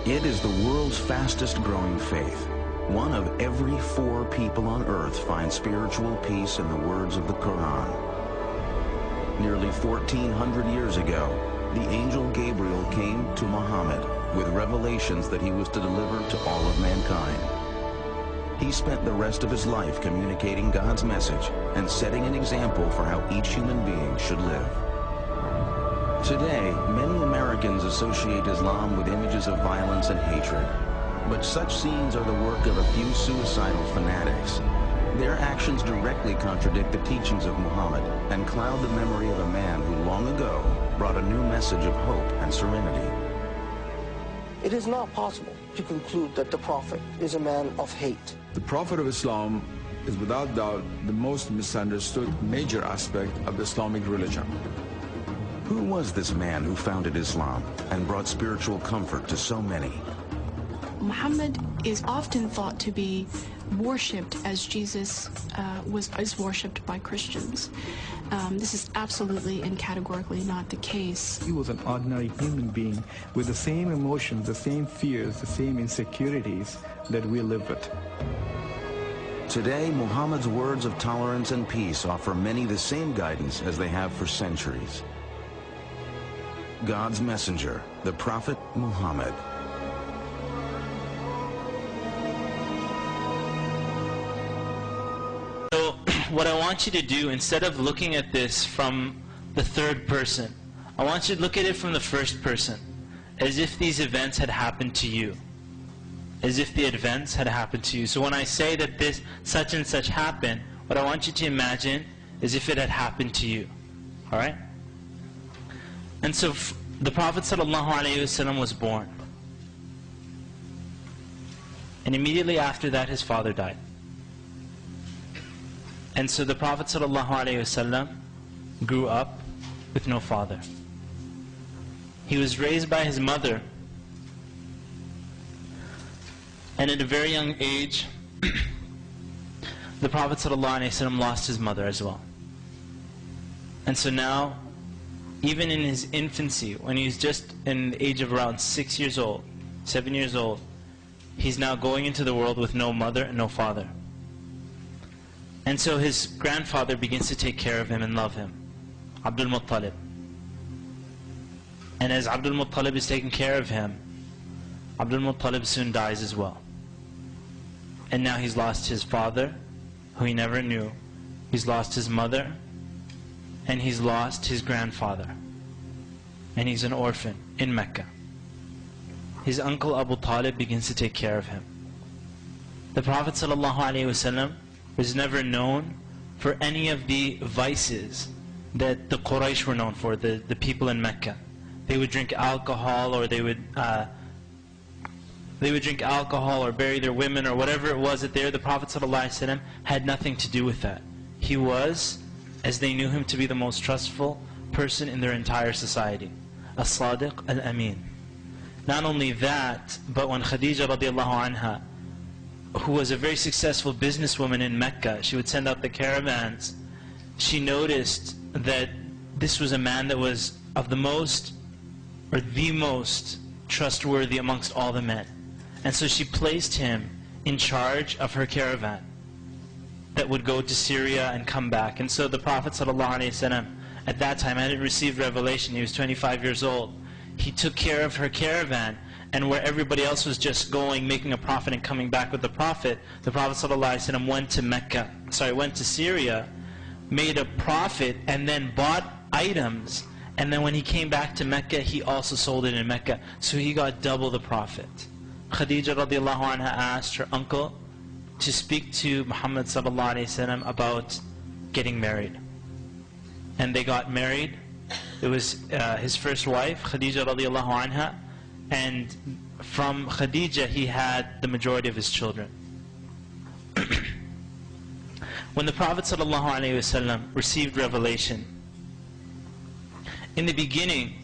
It is the world's fastest growing faith. One of every 4 people on earth finds spiritual peace in the words of the Quran. Nearly 1,400 years ago, the angel Gabriel came to Muhammad with revelations that he was to deliver to all of mankind. He spent the rest of his life communicating God's message and setting an example for how each human being should live. Today, many Americans associate Islam with images of violence and hatred. But such scenes are the work of a few suicidal fanatics. Their actions directly contradict the teachings of Muhammad and cloud the memory of a man who long ago brought a new message of hope and serenity. It is not possible to conclude that the Prophet is a man of hate. The Prophet of Islam is without doubt the most misunderstood major aspect of the Islamic religion. Who was this man who founded Islam and brought spiritual comfort to so many? Muhammad is often thought to be worshipped as Jesus is worshipped by Christians. This is absolutely and categorically not the case. He was an ordinary human being with the same emotions, the same fears, the same insecurities that we live with. Today, Muhammad's words of tolerance and peace offer many the same guidance as they have for centuries. God's messenger, the Prophet Muhammad. So what I want you to do, instead of looking at this from the third person, I want you to look at it from the first person, as if these events had happened to you. As if the events had happened to you. So when I say that this such and such happened, what I want you to imagine is if it had happened to you. Alright? And so the Prophet ﷺ was born. And immediately after that his father died. And so the Prophet ﷺ grew up with no father. He was raised by his mother. And at a very young age, the Prophet ﷺ lost his mother as well. And so now, even in his infancy, when he's just in the age of around 6 years old, 7 years old, he's now going into the world with no mother and no father. And so his grandfather begins to take care of him and love him, Abdul Muttalib. And as Abdul Muttalib is taking care of him, Abdul Muttalib soon dies as well. And now he's lost his father, who he never knew. He's lost his mother, and he's lost his grandfather. And he's an orphan in Mecca. His uncle Abu Talib begins to take care of him. The Prophet ﷺ was never known for any of the vices that the Quraysh were known for, the people in Mecca. They would drink alcohol, or they would drink alcohol or bury their women or whatever it was that they were. The Prophet ﷺ had nothing to do with that. He was, as they knew him to be, the most trustful person in their entire society. As-Sadiq al-Amin. Not only that, but when Khadija radiallahu anha, who was a very successful businesswoman in Mecca, she would send out the caravans, she noticed that this was a man that was of the most, or the most trustworthy amongst all the men. And so she placed him in charge of her caravan that would go to Syria and come back. And so the Prophet ﷺ at that time hadn't received revelation. He was 25 years old. He took care of her caravan, and where everybody else was just going, making a profit and coming back with the Prophet, the Prophet ﷺ went to Syria, made a profit, and then bought items. And then when he came back to Mecca, he also sold it in Mecca. So he got double the profit. Khadija radiallahu anha asked her uncle to speak to Muhammad sallallahu alayhi wasallam about getting married. And they got married. It was his first wife, Khadija radiallahu anha. And from Khadija, he had the majority of his children. When the Prophet sallallahu alayhi wasallam received revelation, in the beginning,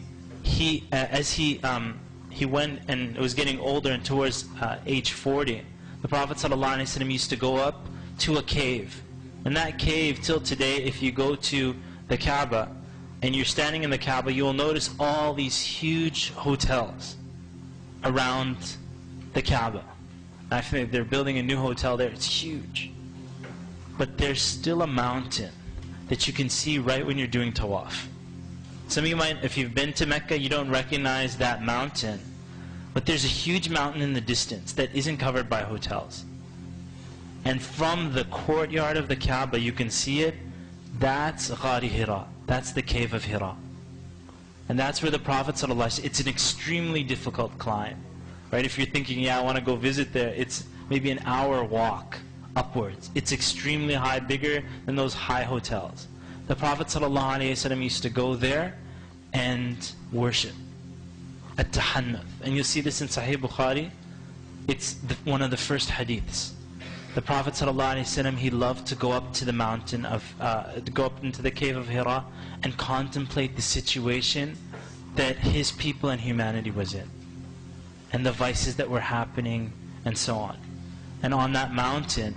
as he went and was getting older and towards age 40, the Prophet ﷺ used to go up to a cave. And that cave, till today, if you go to the Kaaba and you're standing in the Kaaba, you will notice all these huge hotels. around the Kaaba. I think they're building a new hotel there. It's huge. But there's still a mountain that you can see right when you're doing tawaf. Some of you might, if you've been to Mecca, you don't recognize that mountain. But there's a huge mountain in the distance that isn't covered by hotels. And from the courtyard of the Kaaba, you can see it. That's Ghari Hira. That's the cave of Hira. And that's where the Prophet ﷺ, it's an extremely difficult climb. Right? If you're thinking, yeah, I want to go visit there, it's maybe an hour walk upwards. It's extremely high, bigger than those high hotels. The Prophet ﷺ used to go there and worship at Tahannuth. And you'll see this in Sahih Bukhari. It's one of the first hadiths. The Prophet ﷺ, he loved to go up to the mountain of, to go up into the cave of Hira and contemplate the situation that his people and humanity was in, and the vices that were happening, and so on. And on that mountain,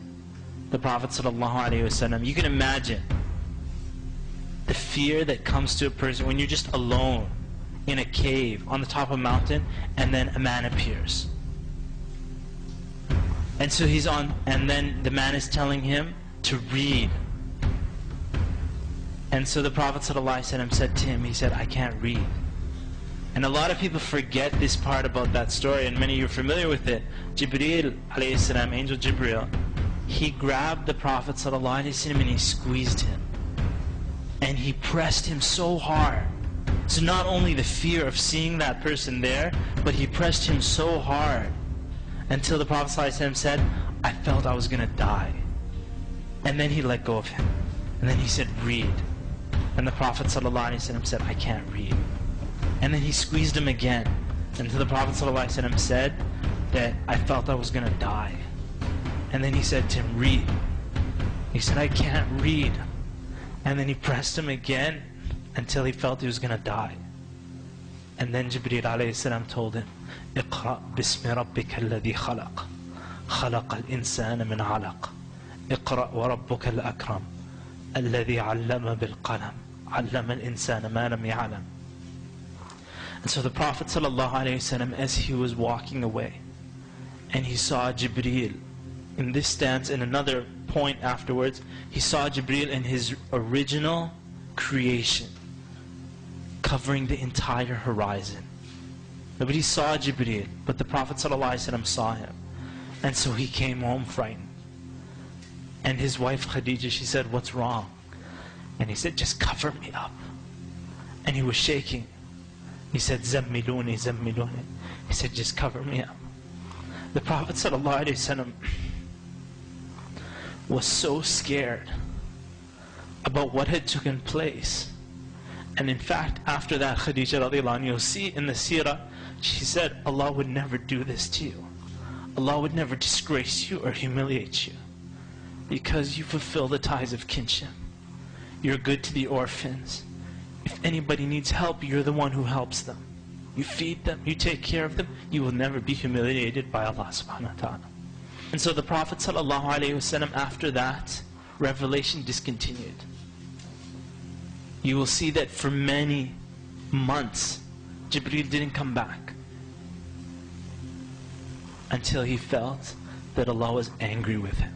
the Prophet ﷺ, you can imagine the fear that comes to a person when you're just alone in a cave on the top of a mountain, and then a man appears. And so he's on, and then the man is telling him to read. And so the Prophet ﷺ said to him, he said, I can't read. And a lot of people forget this part about that story, and many of you are familiar with it. Jibreel alayhi salam, Angel Jibreel, he grabbed the Prophet ﷺ and he squeezed him. And he pressed him so hard. So not only the fear of seeing that person there, but he pressed him so hard until the Prophet ﷺ said, I felt I was going to die. And then he let go of him. And then he said, read. And the Prophet ﷺ said, I can't read. And then he squeezed him again until the Prophet ﷺ said that I felt I was going to die. And then he said to him, read. He said, I can't read. And then he pressed him again until he felt he was going to die. And then Jibreel alayhi salam told him, اقرأ باسم ربك الذي خلق خلق الإنسان من علق اقرأ وربك الأكرم الذي علم بالقلم علم الإنسان ما لم يعلم. And so the Prophet ﷺ, as he was walking away, and he saw Jibreel in this stance, in another point afterwards, he saw Jibreel in his original creation, covering the entire horizon. Nobody saw Jibreel, but the Prophet ﷺ saw him. And so he came home frightened. And his wife Khadija, she said, what's wrong? And he said, just cover me up. And he was shaking. He said, Zammiluni, Zammiluni. He said, just cover me up. The Prophet ﷺ was so scared about what had taken place. And in fact, after that, Khadija radiallahu anha, you'll see in the seerah, she said, Allah would never do this to you. Allah would never disgrace you or humiliate you, because you fulfill the ties of kinship. You're good to the orphans. If anybody needs help, you're the one who helps them. You feed them, you take care of them, you will never be humiliated by Allah subhanahu wa ta'ala. And so the Prophet sallallahu alayhi wasallam, after that, revelation discontinued. You will see that for many months, Jibreel didn't come back until he felt that Allah was angry with him.